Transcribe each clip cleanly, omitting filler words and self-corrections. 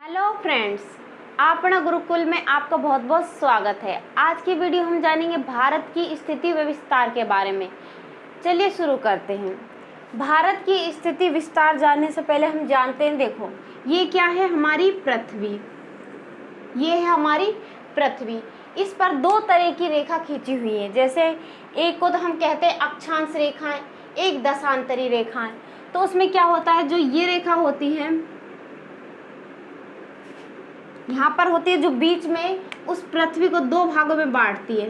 Hello friends, अपना गुरुकुल में आपका बहुत बहुत स्वागत है। आज की वीडियो हम जानेंगे भारत की स्थिति व विस्तार के बारे में। चलिए शुरू करते हैं। भारत की स्थिति विस्तार जानने से पहले हम जानते हैं, देखो ये क्या है, हमारी पृथ्वी। ये है हमारी पृथ्वी। इस पर दो तरह की रेखा खींची हुई है। जैसे एक को तो हम कहते हैं अक्षांश रेखाएं, एक दशांतरी रेखाएं। तो उसमें क्या होता है, जो ये रेखा होती है यहाँ पर होती है, जो बीच में उस पृथ्वी को दो भागों में बांटती है,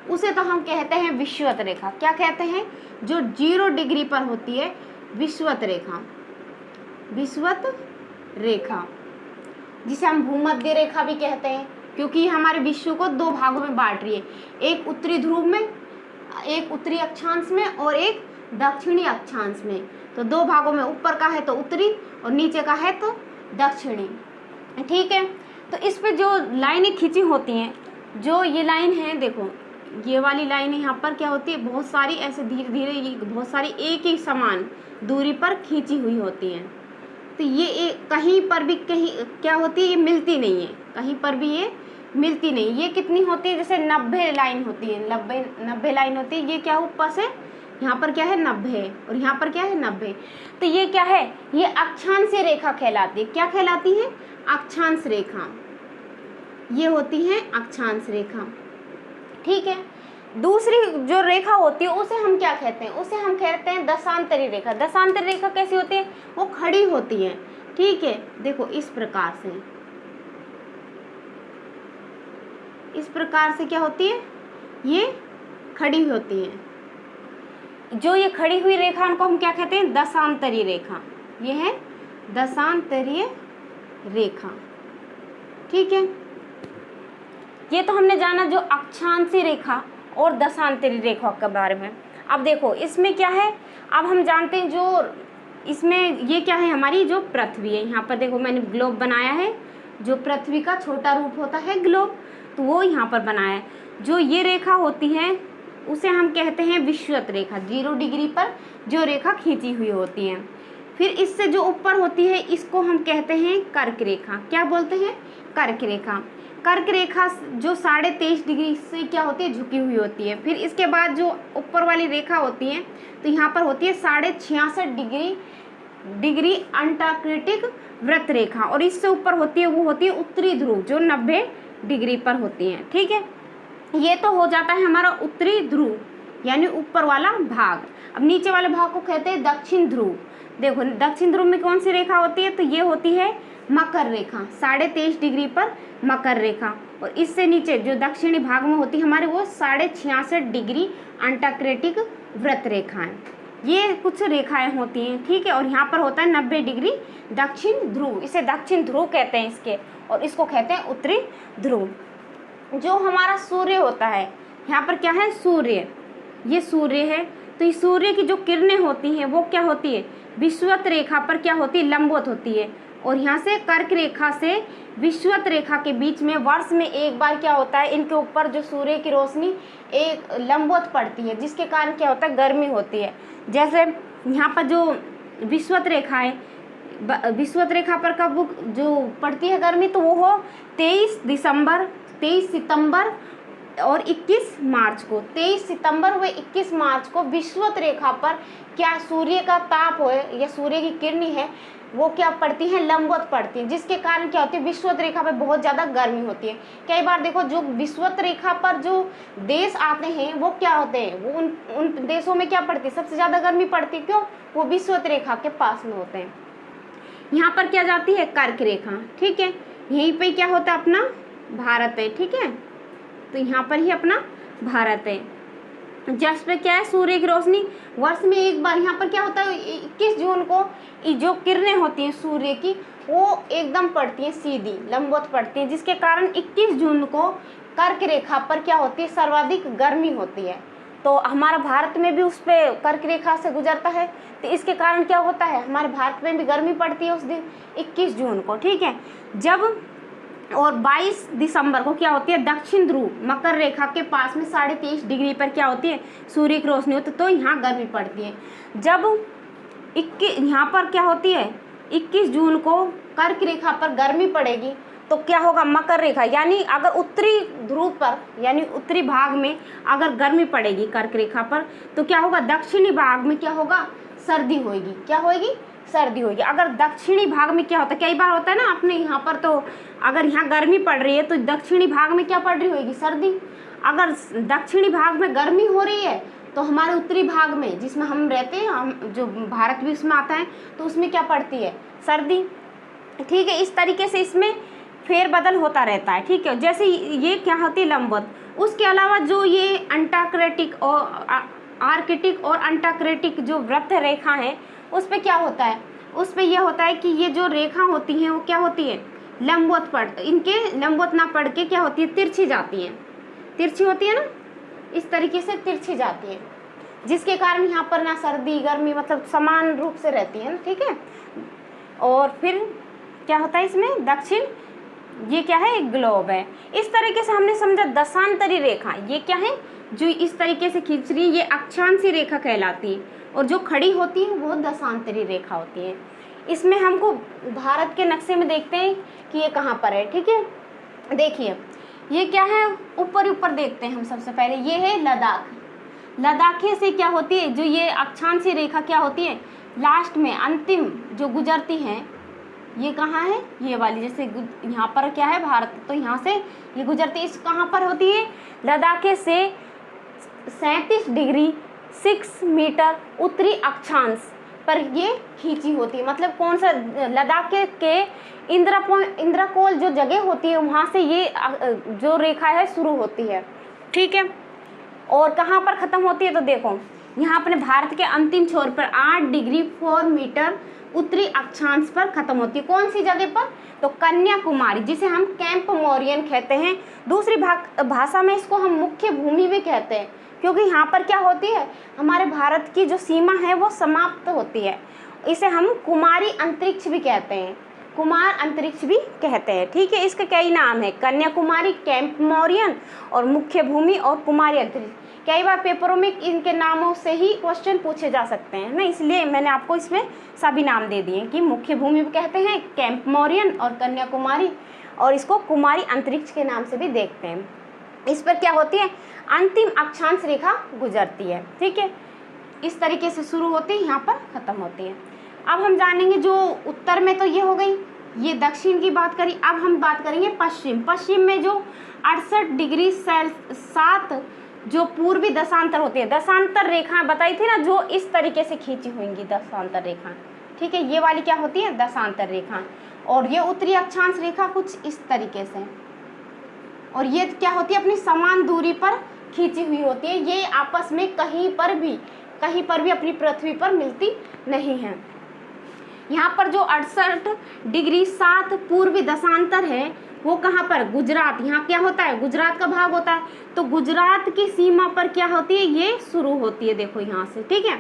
उसे तो हम कहते हैं विषुवत रेखा। क्या कहते हैं? जो 0 डिग्री पर होती है, विषुवत रेखा। विषुवत रेखा जिसे हम भूमध्य रेखा भी कहते हैं, क्योंकि ये हमारे विश्व को दो भागों में बांट रही है, एक उत्तरी ध्रुव में, एक उत्तरी अक्षांश में और एक दक्षिणी अक्षांश में। तो दो भागों में, ऊपर का है तो उत्तरी और नीचे का है तो दक्षिणी। ठीक है। तो इस पे जो लाइनें खींची होती हैं, जो ये लाइन है, देखो ये वाली लाइन यहाँ पर क्या होती है, बहुत सारी ऐसे धीरे धीरे ये बहुत सारी एक ही समान दूरी पर खींची हुई होती हैं। तो ये कहीं पर भी कहीं क्या होती है, ये मिलती नहीं है, कहीं पर भी ये मिलती नहीं। ये कितनी होती है, जैसे 90 लाइन होती है, 90 लाइन होती है। ये क्या ऊपर से यहाँ पर क्या है 90 और यहाँ पर क्या है 90। तो ये क्या है, ये अक्षांशीय रेखा कहलाती है। क्या कहलाती है? अक्षांश रेखा। ये होती है अक्षांश रेखा। ठीक है। दूसरी जो रेखा होती है उसे हम क्या कहते हैं? उसे हम कहते हैं दशांतरी रेखा। दशांतरी रेखा कैसी होती है? वो खड़ी होती है। ठीक है। देखो इस प्रकार से, इस प्रकार से क्या होती है, ये खड़ी होती है। जो ये खड़ी हुई रेखा उनको हम क्या कहते हैं? दशांतरी रेखा। ये है दशांतरीय रेखा। ठीक है। ये तो हमने जाना जो अक्षांशीय रेखा और दशांतरी रेखा के बारे में। अब देखो इसमें क्या है, अब हम जानते हैं जो इसमें ये क्या है, हमारी जो पृथ्वी है। यहाँ पर देखो मैंने ग्लोब बनाया है, जो पृथ्वी का छोटा रूप होता है ग्लोब, तो वो यहाँ पर बनाया है। जो ये रेखा होती है उसे हम कहते हैं विषुवत रेखा। 0 डिग्री पर जो रेखा खींची हुई होती है। फिर इससे जो ऊपर होती है इसको हम कहते हैं कर्क रेखा। क्या बोलते हैं? कर्क रेखा। कर्क रेखा जो 23.5 डिग्री से क्या होती है, झुकी हुई होती है। फिर इसके बाद जो ऊपर वाली रेखा होती है तो यहाँ पर होती है 66.5 डिग्री अंटार्कटिक वृत्त रेखा, और इससे ऊपर होती है वो होती है उत्तरी ध्रुव, जो 90 डिग्री पर होती है। ठीक है। ये तो हो जाता है हमारा उत्तरी ध्रुव, यानी ऊपर वाला भाग। अब नीचे वाले भाग को कहते हैं दक्षिण ध्रुव। देखो दक्षिण ध्रुव में कौन सी रेखा होती है, तो ये होती है मकर रेखा। 23.5 डिग्री पर मकर रेखा, और इससे नीचे जो दक्षिणी भाग में होती है हमारे, वो 66.5 डिग्री अंटार्कटिक वृत्त रेखाएं। ये कुछ रेखाएं होती हैं। ठीक है। और यहाँ पर होता है 90 डिग्री दक्षिण ध्रुव। इसे दक्षिण ध्रुव कहते हैं इसके, और इसको कहते हैं उत्तरी ध्रुव। जो हमारा सूर्य होता है, यहाँ पर क्या है, सूर्य। ये सूर्य है। तो इस सूर्य की जो किरणें होती हैं वो क्या होती है, विषुवत रेखा पर क्या होती है, लंबवत होती है। और यहाँ से कर्क रेखा से विषुवत रेखा के बीच में वर्ष में एक बार क्या होता है, इनके ऊपर जो सूर्य की रोशनी एक लंबवत पड़ती है, जिसके कारण क्या होता है, गर्मी होती है। जैसे यहाँ पर जो विषुवत रेखा है, विषुवत रेखा पर कब जो पड़ती है गर्मी, तो वो हो 23 सितंबर और 21 मार्च को। 23 सितंबर व 21 मार्च को विषुवत रेखा पर क्या सूर्य का ताप हो या सूर्य की किरणें है वो क्या पड़ती है, लंबवत पड़ती है, जिसके कारण क्या होती है, विषुवत रेखा पर बहुत ज़्यादा गर्मी होती है। कई बार देखो जो विषुवत रेखा पर जो देश आते हैं वो क्या होते हैं, वो उन देशों में क्या पड़ती है, सबसे ज़्यादा गर्मी पड़ती है। क्यों? वो विषुवत रेखा के पास में होते हैं। यहाँ पर क्या जाती है, कर्क रेखा। ठीक है। यहीं पर क्या होता है, अपना भारत है। ठीक है। तो यहाँ पर ही अपना भारत है, जिस पे क्या है, सूर्य की रोशनी वर्ष में एक बार। यहाँ पर क्या होता है, 21 जून को जो किरणें होती हैं सूर्य की वो एकदम पड़ती हैं, सीधी लंबवत पड़ती हैं, जिसके कारण 21 जून को कर्क रेखा पर क्या होती है, सर्वाधिक गर्मी होती है। तो हमारा भारत में भी उस पर कर्क रेखा से गुजरता है, तो इसके कारण क्या होता है, हमारे भारत में भी गर्मी पड़ती है उस दिन 21 जून को। ठीक है। जब और 22 दिसंबर को क्या होती है, दक्षिण ध्रुव मकर रेखा के पास में 23.5 डिग्री पर क्या होती है, सूर्य की रोशनी होती है, तो यहाँ गर्मी पड़ती है। जब यहाँ पर क्या होती है, 21 जून को कर्क रेखा पर गर्मी पड़ेगी तो क्या होगा, मकर रेखा, यानी अगर उत्तरी ध्रुव पर यानी उत्तरी भाग में अगर गर्मी पड़ेगी कर्क रेखा पर तो क्या होगा, दक्षिणी भाग में क्या होगा, सर्दी होगी। क्या होगी, सर्दी होगी। अगर दक्षिणी भाग में क्या होता है, कई बार होता है ना अपने यहाँ पर, तो अगर यहाँ गर्मी पड़ रही है तो दक्षिणी भाग में क्या पड़ रही होगी, सर्दी। अगर दक्षिणी भाग में गर्मी हो रही है तो हमारे उत्तरी भाग में जिसमें हम रहते हैं, हम जो भारत भी उसमें आता है, तो उसमें क्या पड़ती है, सर्दी। ठीक है, इस तरीके से इसमें फेरबदल होता रहता है। ठीक है, जैसे ये क्या होती है, लंबवत। उसके अलावा जो ये अंटार्कटिक और आर्कटिक और अंटार्कटिक जो वृत्त रेखा है उस पर क्या होता है, उस पर यह होता है कि ये जो रेखा होती हैं वो क्या होती है, लंबवत पड़, इनके लंबवत ना पड़ के क्या होती है, तिरछी जाती हैं। तिरछी होती है ना, इस तरीके से तिरछी जाती है, जिसके कारण यहाँ पर ना सर्दी गर्मी मतलब समान रूप से रहती है ना। ठीक है, और फिर क्या होता है इसमें, दक्षिण, ये क्या है, एक ग्लोब है। इस तरीके से हमने समझा दशांतरी रेखा, ये क्या है, जो इस तरीके से खींच रही है, ये अक्षांशी रेखा कहलाती है, और जो खड़ी होती है वो दशांतरी रेखा होती है। इसमें हमको भारत के नक्शे में देखते हैं कि ये कहाँ पर है। ठीक है, देखिए ये क्या है, ऊपर ऊपर देखते हैं हम। सबसे पहले ये है लद्दाख। लद्दाख से क्या होती है, जो ये अक्षांशी रेखा क्या होती है, लास्ट में अंतिम जो गुजरती है, ये कहाँ है, ये वाली, जैसे यहाँ पर क्या है भारत, तो यहाँ से ये गुजरती है, इस कहाँ पर होती है, लद्दाख से 37 डिग्री 6 मीटर उत्तरी अक्षांश पर ये खींची होती है। मतलब कौन सा, लद्दाख के इंद्रकोल जो जगह होती है वहाँ से ये जो रेखा है शुरू होती है। ठीक है, और कहाँ पर ख़त्म होती है, तो देखो यहाँ अपने भारत के अंतिम छोर पर 8 डिग्री 4 मीटर उत्तरी अक्षांश पर खत्म होती है। कौन सी जगह पर, तो कन्याकुमारी, जिसे हम कैंप मोरियन कहते हैं। दूसरी भाषा में इसको हम मुख्य भूमि भी कहते हैं, क्योंकि यहाँ पर क्या होती है, हमारे भारत की जो सीमा है वो समाप्त होती है। इसे हम कुमारी अंतरिक्ष भी कहते हैं, कुमार अंतरिक्ष भी कहते हैं। ठीक है, इसके कई नाम है, कन्याकुमारी, कैंप मोरियन और मुख्य भूमि और कुमारी अंतरिक्ष। कई बार पेपरों में इनके नामों से ही क्वेश्चन पूछे जा सकते हैं ना, इसलिए मैंने आपको इसमें सभी नाम दे दिए कि मुख्य भूमि भी कहते हैं, कैंप मोरियन और कन्याकुमारी, और इसको कुमारी अंतरिक्ष के नाम से भी देखते हैं। इस पर क्या होती है, अंतिम अक्षांश रेखा गुजरती है। ठीक है, इस तरीके से शुरू होती है, यहाँ पर ख़त्म होती है। अब हम जानेंगे जो उत्तर में, तो ये हो गई, ये दक्षिण की बात करी। अब हम बात करेंगे पश्चिम। पश्चिम में जो 68 डिग्री 7 जो पूर्वी दशांतर होती है, दशांतर रेखा बताई थी ना, जो इस तरीके से खींची होंगी दशांतर रेखा। ठीक है, ये वाली क्या होती है, दशांतर रेखा। और ये उत्तरी अक्षांश रेखा कुछ इस तरीके से, और ये क्या होती है, अपनी समान दूरी पर खींची हुई होती है। ये आपस में कहीं पर भी अपनी पृथ्वी पर मिलती नहीं है। यहाँ पर जो 68 डिग्री 7 पूर्वी दशांतर है वो कहाँ पर, गुजरात, यहाँ क्या होता है, गुजरात का भाग होता है, तो गुजरात की सीमा पर क्या होती है, ये शुरू होती है, देखो यहाँ से। ठीक है,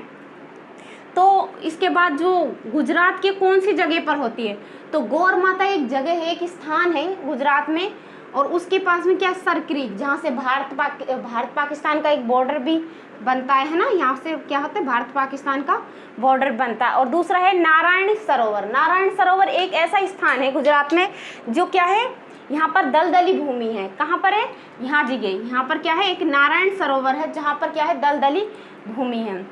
तो इसके बाद जो गुजरात के कौन सी जगह पर होती है, तो गौर माता एक जगह है, एक स्थान है गुजरात में, और उसके पास में क्या, सरक्रीक, जहाँ से भारत पाकिस्तान का एक बॉर्डर भी बनता है ना, यहाँ से क्या होता है, भारत पाकिस्तान का बॉर्डर बनता है। और दूसरा है नारायण सरोवर। नारायण सरोवर एक ऐसा स्थान है गुजरात में जो क्या है, यहाँ पर दलदली भूमि है। कहाँ पर है, यहाँ जी गई, यहाँ पर क्या है, एक नारायण सरोवर है जहाँ पर क्या है, दलदली भूमि है।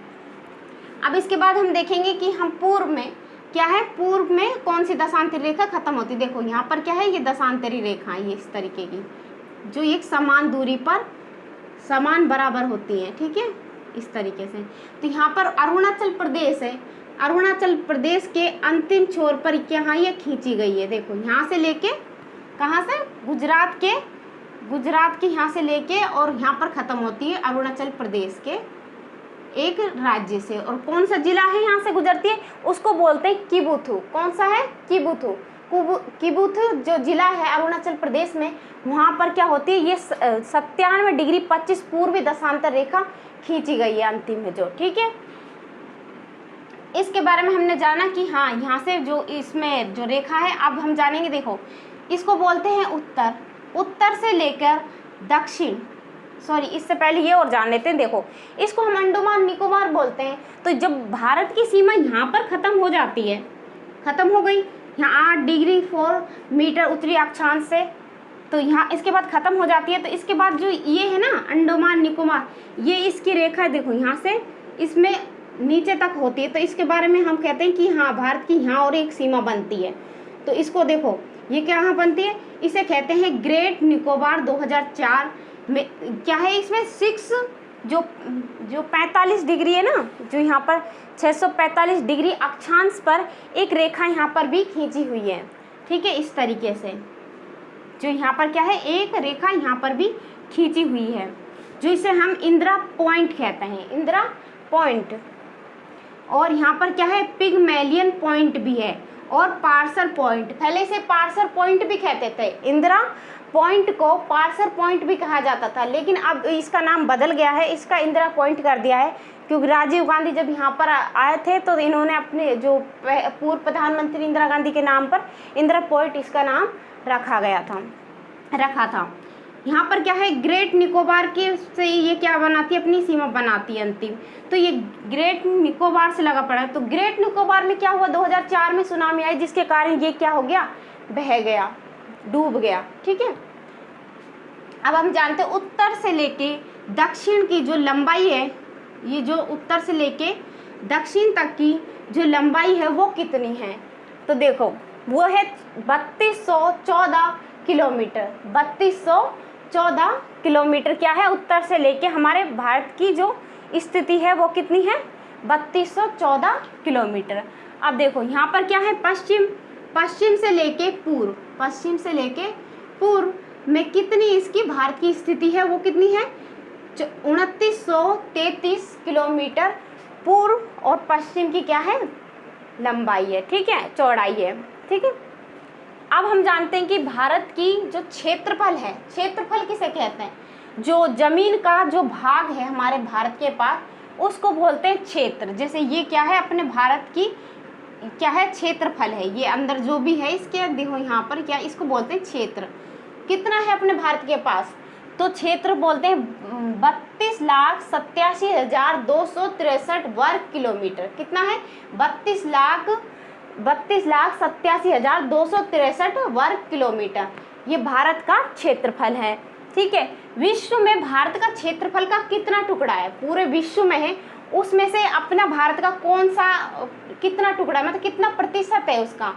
अब इसके बाद हम देखेंगे कि हम पूर्व में क्या है, पूर्व में कौन सी दशांतरी रेखा खत्म होती है। देखो यहाँ पर क्या है, ये दशांतरी रेखा है, ये इस तरीके की, जो एक समान दूरी पर समान बराबर होती है। ठीक है, इस तरीके से। तो यहाँ पर अरुणाचल प्रदेश है, अरुणाचल प्रदेश के अंतिम छोर पर यहाँ ये खींची गई है। देखो यहाँ से लेके, कहाँ से, गुजरात के यहाँ से लेके और यहाँ पर ख़त्म होती है अरुणाचल प्रदेश के एक राज्य से। और कौन सा जिला है यहाँ से गुजरती है, उसको बोलते हैं किबुथु। कौन सा है, किबुथु। किबुथु जो जिला है अरुणाचल प्रदेश में, वहाँ पर क्या होती है, ये 97 डिग्री 25 पूर्वी दशांतर रेखा खींची गई है अंतिम में जो। ठीक है, इसके बारे में हमने जाना कि हाँ, यहाँ से जो इसमें जो रेखा है, अब हम जानेंगे। देखो इसको बोलते हैं उत्तर, उत्तर से लेकर दक्षिण, सॉरी इससे पहले ये और जान लेते हैं। देखो इसको हम अंडमान निकोबार बोलते हैं। तो जब भारत की सीमा यहाँ पर ख़त्म हो जाती है, ख़त्म हो गई। यहाँ 8 डिग्री 4 मीटर उत्तरी अक्षांश से, तो यहाँ इसके बाद ख़त्म हो जाती है। तो इसके बाद जो ये है ना अंडमान निकोबार, ये इसकी रेखा देखो यहाँ से इसमें नीचे तक होती है। तो इसके बारे में हम कहते हैं कि हाँ भारत की यहाँ और एक सीमा बनती है। तो इसको देखो ये क्या यहाँ बनती है, इसे कहते हैं ग्रेट निकोबार। 2004 में क्या है, इसमें 6 जो 45 डिग्री है ना, जो यहाँ पर 645 डिग्री अक्षांश पर एक रेखा यहाँ पर भी खींची हुई है। ठीक है, इस तरीके से जो यहाँ पर क्या है, एक रेखा यहाँ पर भी खींची हुई है, जो इसे हम इंदिरा पॉइंट कहते हैं, इंदिरा पॉइंट। और यहाँ पर क्या है, पिगमेलियन पॉइंट भी है और पार्सर पॉइंट। पहले इसे पार्सर पॉइंट भी कहते थे, इंदिरा पॉइंट को पार्सर पॉइंट भी कहा जाता था, लेकिन अब इसका नाम बदल गया है, इसका इंदिरा पॉइंट कर दिया है। क्योंकि राजीव गांधी जब यहाँ पर आए थे तो इन्होंने अपने जो पूर्व प्रधानमंत्री इंदिरा गांधी के नाम पर इंदिरा पॉइंट इसका नाम रखा था। यहाँ पर क्या है, ग्रेट निकोबार के से ये क्या बनाती है, अपनी सीमा बनाती है अंतिम। तो ये ग्रेट निकोबार से लगा पड़ा है। तो ग्रेट निकोबार में क्या हुआ, 2004 में सुनामी आई, जिसके कारण ये क्या हो गया, बह गया, डूब गया। ठीक है, अब हम जानते हैं उत्तर से लेके दक्षिण की जो लंबाई है, ये जो उत्तर से लेके दक्षिण तक की जो लंबाई है वो कितनी है। तो देखो वो है 3214 किलोमीटर। 3214 किलोमीटर क्या है, उत्तर से लेके हमारे भारत की जो स्थिति है वो कितनी है, 3214 किलोमीटर। अब देखो यहाँ पर क्या है, पश्चिम से लेके पूर्व, पश्चिम से लेके पूर्व में कितनी इसकी भारत की स्थिति है, वो कितनी है, 2933 किलोमीटर पूर्व और पश्चिम की क्या है, लंबाई है। ठीक है, चौड़ाई है। ठीक है, अब हम जानते हैं कि भारत की जो क्षेत्रफल है, क्षेत्रफल किसे कहते हैं, जो जमीन का जो भाग है हमारे भारत के पास, उसको बोलते हैं क्षेत्र। जैसे ये क्या है, अपने भारत की क्या है, क्षेत्रफल है, ये अंदर जो भी है इसके देखो यहाँ पर क्या, इसको बोलते हैं क्षेत्र। कितना है अपने भारत के पास, तो क्षेत्र बोलते हैं 32,87,263 वर्ग किलोमीटर। कितना है, 32,87,263 वर्ग किलोमीटर, ये भारत का क्षेत्रफल है। ठीक है, विश्व में भारत का क्षेत्रफल का कितना टुकड़ा है, पूरे विश्व में है, उसमें से अपना भारत का कौन सा कितना टुकड़ा, मतलब कितना प्रतिशत है उसका,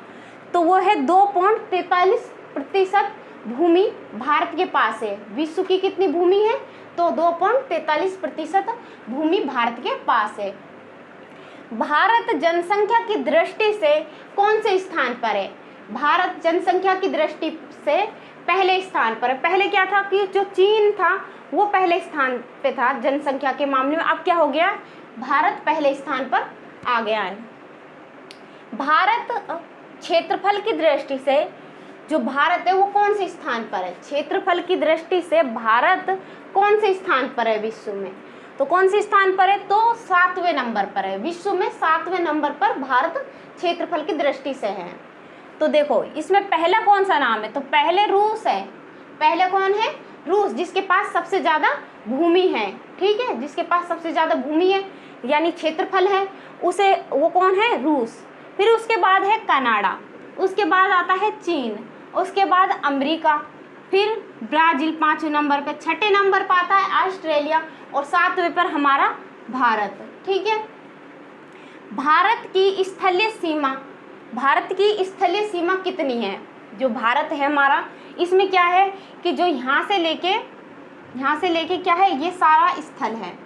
तो वो है 2.43% भूमि भारत के पास है। विश्व की कितनी भूमि है, तो 2.43% भूमि भारत के पास है। भारत जनसंख्या की दृष्टि से कौन से स्थान पर है, भारत जनसंख्या की दृष्टि से पहले स्थान पर है। पहले क्या था कि जो चीन था वो पहले स्थान पे था जनसंख्या के मामले में, अब क्या हो गया, भारत पहले स्थान पर आ गया है। भारत क्षेत्रफल की दृष्टि से जो भारत है वो कौन से स्थान पर है, क्षेत्रफल की दृष्टि से भारत कौन से स्थान पर है विश्व में, तो कौन से स्थान पर है, तो 7वें नंबर पर है, विश्व में 7वें नंबर पर भारत क्षेत्रफल की दृष्टि से है। तो देखो इसमें पहला कौन सा नाम है, तो पहले रूस है, पहले कौन है, रूस, जिसके पास सबसे ज़्यादा भूमि है। ठीक है, जिसके पास सबसे ज़्यादा भूमि है यानी क्षेत्रफल है, उसे वो कौन है, रूस। फिर उसके बाद है कनाडा, उसके बाद आता है चीन, उसके बाद अमेरिका, फिर ब्राज़ील 5वें नंबर पे, 6ठे नंबर पर आता है ऑस्ट्रेलिया और 7वें पर हमारा भारत। ठीक है, भारत की स्थलीय सीमा, भारत की स्थलीय सीमा कितनी है, जो भारत है हमारा, इसमें क्या है कि जो यहाँ से लेके क्या है, ये सारा स्थल है,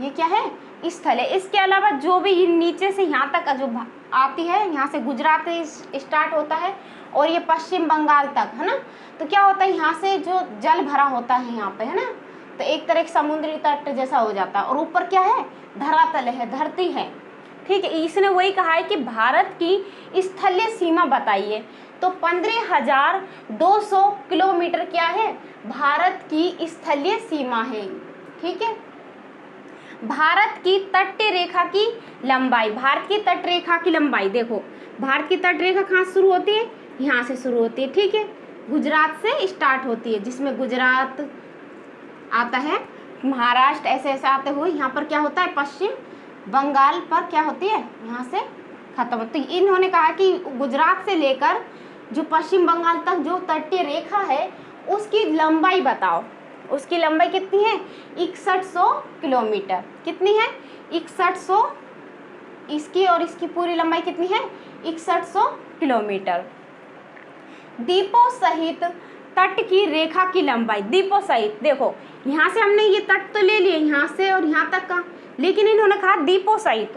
ये क्या है, स्थल है। इसके अलावा जो भी नीचे से यहाँ तक जो आती है, यहाँ से गुजरात स्टार्ट होता है और ये पश्चिम बंगाल तक है ना, तो क्या होता है, यहाँ से जो जल भरा होता है यहाँ पे है ना, तो एक तरह समुद्री तट जैसा हो जाता है और ऊपर क्या है, धरातल है, धरती है। ठीक है, इसने वही कहा है कि भारत की स्थलीय सीमा बताइए, तो 15,200 किलोमीटर क्या है, भारत की स्थलीय सीमा है। ठीक है, भारत की तटीय रेखा की लंबाई, भारत की तट रेखा की लंबाई देखो, भारत की तट रेखा कहाँ शुरू होती है, यहाँ से शुरू होती है। ठीक है, गुजरात से स्टार्ट होती है, जिसमें गुजरात आता है, महाराष्ट्र ऐसे ऐसे आते हुए यहाँ पर क्या होता है, पश्चिम बंगाल पर क्या होती है, यहाँ से खत्म। तो इन्होंने कहा कि गुजरात से लेकर जो पश्चिम बंगाल तक जो तटीय रेखा है उसकी लंबाई बताओ। उसकी लंबाई कितनी है? 6100 किलोमीटर। कितनी है? 6100। इसकी और इसकी पूरी लंबाई कितनी है? 6100 किलोमीटर। द्वीपों सहित तट की रेखा की लंबाई, द्वीपों सहित, देखो यहाँ से हमने ये तट तो ले लिए, यहाँ से और यहाँ तक का, लेकिन इन्होंने कहा द्वीपों सहित।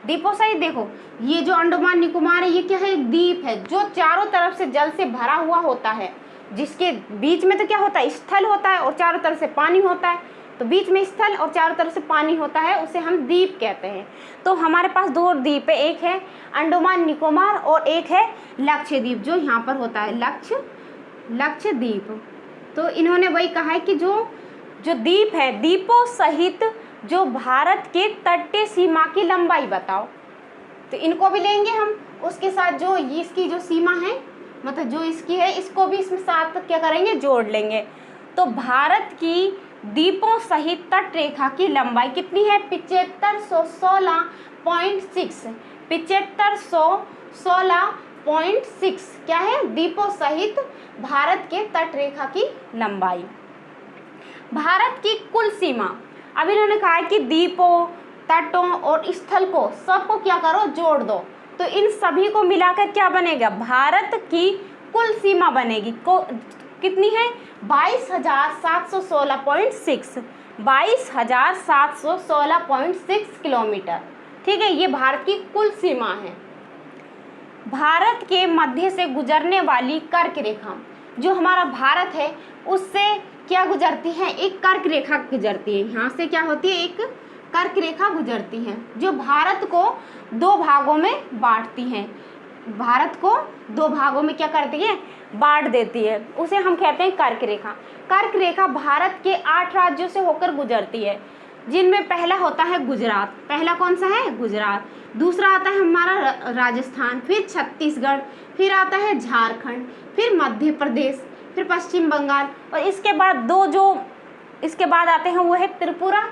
द्वीपों सहित देखो, ये जो अंडमान निकोबार है ये क्या है? एक द्वीप है जो चारों तरफ से जल से भरा हुआ होता है, जिसके बीच में तो क्या होता है? स्थल होता है और चारों तरफ से पानी होता है। तो बीच में स्थल और चारों तरफ से पानी होता है, उसे हम द्वीप कहते हैं। तो हमारे पास दो द्वीप है, एक है अंडमान निकोबार और एक है लक्षद्वीप, जो यहाँ पर होता है लक्षद्वीप। तो इन्होंने वही कहा है कि जो द्वीप है, द्वीपों सहित जो भारत के तटीय सीमा की लंबाई बताओ। तो इनको भी लेंगे हम, उसके साथ जो इसकी जो सीमा है, मतलब जो इसकी है, इसको भी इसमें साथ क्या करेंगे? जोड़ लेंगे। तो भारत की द्वीपों सहित तट रेखा की लंबाई कितनी है? 7516.6। 7516.6 क्या है? द्वीपों सहित भारत के तट रेखा की लंबाई। भारत की कुल सीमा, अब इन्होंने कहा है कि द्वीपों, तटों और स्थल को सबको क्या करो? जोड़ दो। तो इन सभी को मिलाकर क्या बनेगा? भारत की कुल सीमा बनेगी। कितनी है? 22,716.6। 22,716.6 किलोमीटर। ठीक है, ये भारत की कुल सीमा है। भारत के मध्य से गुजरने वाली कर्क रेखा, जो हमारा भारत है उससे क्या गुजरती है? एक कर्क रेखा गुजरती है। यहाँ से क्या होती है? एक कर्क रेखा गुजरती है जो भारत को दो भागों में बांटती है। भारत को दो भागों में क्या करती है? बांट देती है। उसे हम कहते हैं कर्क रेखा। कर्क रेखा भारत के 8 राज्यों से होकर गुजरती है, जिनमें पहला होता है गुजरात। पहला कौन सा है? गुजरात। दूसरा आता है हमारा राजस्थान, फिर छत्तीसगढ़, फिर आता है झारखंड, फिर मध्य प्रदेश, फिर पश्चिम बंगाल, और इसके बाद इसके बाद आते हैं वो है त्रिपुरा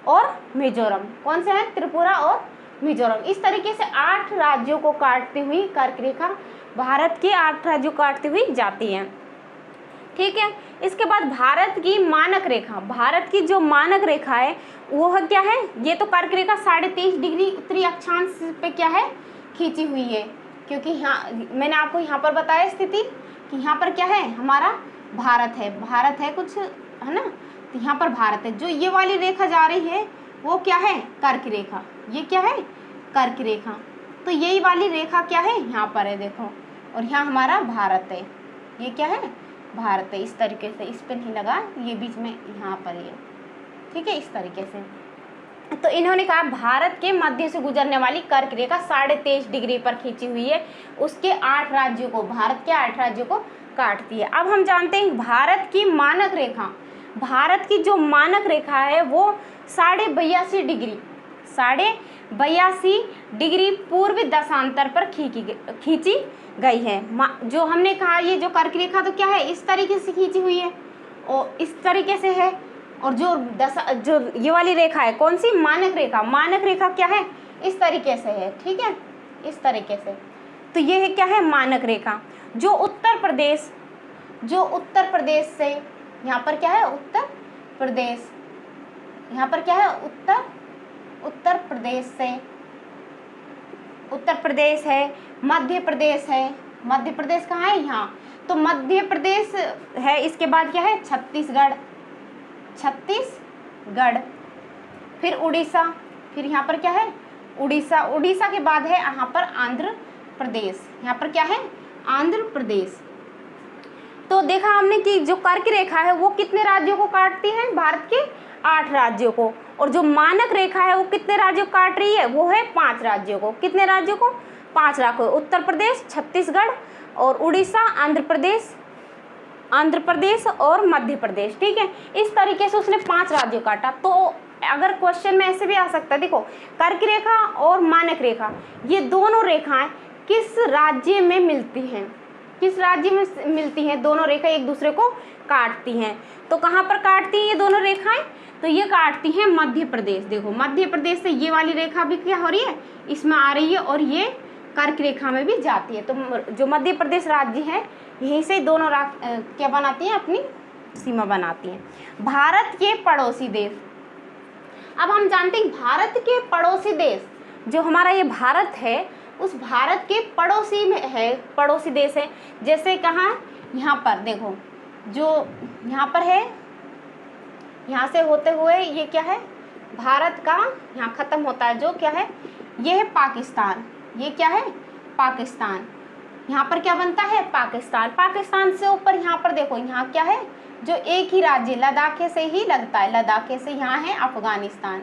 और मिजोरम। कौन से हैं? त्रिपुरा और मिजोरम। इस तरीके से 8 राज्यों को काटती हुई कर्क रेखा भारत के 8 राज्यों काटती हुई जाती है। ठीक है, इसके बाद भारत की मानक रेखा। भारत की जो मानक रेखा है वो क्या है? ये तो कर्क रेखा 23.5 डिग्री उत्तरी अक्षांश पे क्या है? खींची हुई है, क्योंकि यहाँ मैंने आपको यहाँ पर बताया स्थिति कि यहाँ पर क्या है? हमारा भारत है कुछ, है ना? तो यहाँ पर भारत है। जो ये वाली रेखा जा रही है वो क्या है? कर्क रेखा। ये क्या है? कर्क रेखा। तो यही वाली रेखा क्या है? यहाँ पर है, देखो, और यहाँ हमारा भारत है। ये क्या है? भारत है। इस तरीके से, इस पे नहीं लगा, ये बीच में यहाँ पर ये, ठीक है, इस तरीके से। तो इन्होंने कहा भारत के मध्य से गुजरने वाली कर्क रेखा 23.5 डिग्री पर खींची हुई है, उसके 8 राज्यों को, भारत के 8 राज्यों को काटती है। अब हम जानते हैं भारत की मानक रेखा। भारत की जो मानक रेखा है वो 82.5 डिग्री पूर्वी दशांतर पर खींची गई है। जो हमने कहा ये जो कर्क रेखा तो क्या है? इस तरीके से खींची हुई है और इस तरीके से है, और जो ये वाली रेखा है कौन सी? मानक रेखा। मानक रेखा क्या है? इस तरीके से है, ठीक है, इस तरीके से। तो ये है क्या है? मानक रेखा। जो उत्तर प्रदेश से यहाँ पर क्या है? उत्तर प्रदेश, यहाँ पर क्या है? उत्तर प्रदेश से, उत्तर प्रदेश है, मध्य प्रदेश है। मध्य प्रदेश कहाँ है? यहाँ। तो मध्य प्रदेश है, इसके बाद क्या है? छत्तीसगढ़, फिर उड़ीसा, फिर यहाँ पर क्या है? उड़ीसा के बाद है यहाँ पर आंध्र प्रदेश। यहाँ पर क्या है? आंध्र प्रदेश। तो देखा हमने कि जो कर्क रेखा है वो कितने राज्यों को काटती है? भारत के 8 राज्यों को। और जो मानक रेखा है वो कितने राज्यों को काट रही है? वो है 5 राज्यों को। कितने राज्यों को? 5 राज्यों को। उत्तर प्रदेश, छत्तीसगढ़ और उड़ीसा, आंध्र प्रदेश और मध्य प्रदेश। ठीक है, इस तरीके से उसने 5 राज्यों काटा। तो अगर क्वेश्चन में ऐसे भी आ सकता है, देखो कर्क रेखा और मानक रेखा, ये दोनों रेखाएं किस राज्य में मिलती हैं? किस राज्य में मिलती हैं? दोनों रेखा एक दूसरे को काटती हैं। तो कहाँ पर काटती हैं ये दोनों रेखाएं? तो ये काटती हैं मध्य प्रदेश। देखो मध्य प्रदेश से ये वाली रेखा भी क्या हो रही है, इसमें आ रही है, और ये कर्क रेखा में भी जाती है। तो जो मध्य प्रदेश राज्य है यहीं से दोनों क्या बनाती हैं, अपनी सीमा बनाती हैं। भारत के पड़ोसी देश, अब हम जानते हैं भारत के पड़ोसी देश, जो हमारा ये भारत है उस भारत के पड़ोसी में है, पड़ोसी देश है। जैसे कहाँ, यहाँ पर देखो, जो यहाँ पर है, यहाँ से होते हुए ये क्या है, भारत का यहाँ ख़त्म होता है, जो क्या है, ये है पाकिस्तान। ये क्या है, पाकिस्तान। यहाँ पर क्या बनता है, पाकिस्तान। पाकिस्तान से ऊपर यहाँ पर देखो, यहाँ क्या है, जो एक ही राज्य लद्दाख से ही लगता है, लद्दाख से यहाँ है अफगानिस्तान।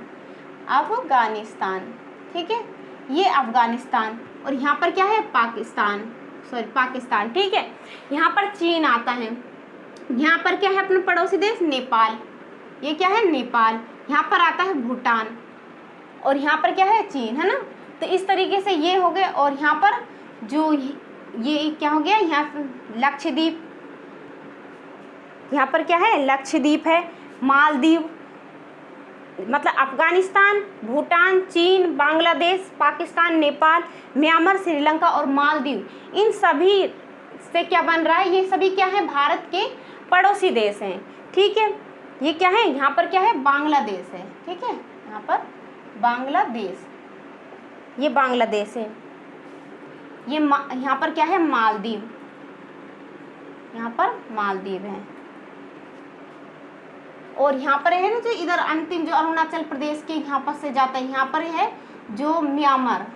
अफगानिस्तान, ठीक है, ये अफगानिस्तान। और यहाँ पर क्या है, पाकिस्तान, पाकिस्तान, ठीक है। यहाँ पर चीन आता है। यहाँ पर क्या है, अपना पड़ोसी देश नेपाल। ये क्या है, नेपाल। यहाँ पर आता है भूटान, और यहाँ पर क्या है, चीन, है ना। तो इस तरीके से ये हो गए। और यहाँ पर जो ये क्या हो गया, यहाँ लक्षद्वीप, यहाँ पर क्या है, लक्षद्वीप है, मालदीव, मतलब अफगानिस्तान, भूटान, चीन, बांग्लादेश, पाकिस्तान, नेपाल, म्यांमार, श्रीलंका और मालदीव, इन सभी से क्या बन रहा है, ये सभी क्या है, भारत के पड़ोसी देश हैं, ठीक है। ये क्या है, यहाँ पर क्या है, बांग्लादेश है, ठीक है, यहाँ पर बांग्लादेश, ये बांग्लादेश है। ये यहाँ पर क्या है, मालदीव, यहाँ पर मालदीव है। और यहाँ पर है ना, जो इधर अंतिम जो अरुणाचल प्रदेश के यहाँ पर से जाता है, यहाँ पर है जो म्यांमार,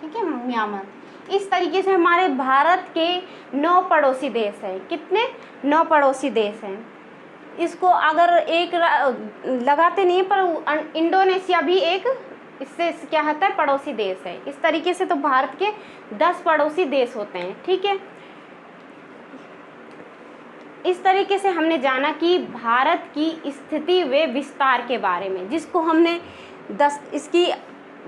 ठीक है, म्यांमार। इस तरीके से हमारे भारत के 9 पड़ोसी देश हैं। कितने, 9 पड़ोसी देश हैं। इसको अगर एक लगाते नहीं, पर इंडोनेशिया भी एक इससे क्या होता है, पड़ोसी देश है। इस तरीके से तो भारत के 10 पड़ोसी देश होते हैं, ठीक है। इस तरीके से हमने जाना कि भारत की स्थिति व विस्तार के बारे में, जिसको हमने इसकी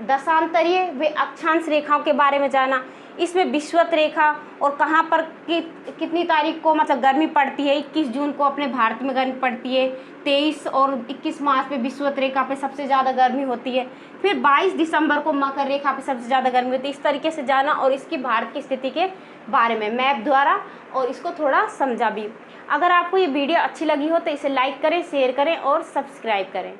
दशांतरीय व अक्षांश रेखाओं के बारे में जाना। इसमें विषुवत रेखा और कहाँ पर कितनी तारीख को मतलब गर्मी पड़ती है। 21 जून को अपने भारत में गर्मी पड़ती है, 23 और 21 मार्च पे विषुवत रेखा पे सबसे ज़्यादा गर्मी होती है, फिर 22 दिसंबर को मकर रेखा पे सबसे ज़्यादा गर्मी होती है। इस तरीके से जाना और इसकी भारत की स्थिति के बारे में मैप द्वारा, और इसको थोड़ा समझा भी। अगर आपको ये वीडियो अच्छी लगी हो तो इसे लाइक करें, शेयर करें और सब्सक्राइब करें।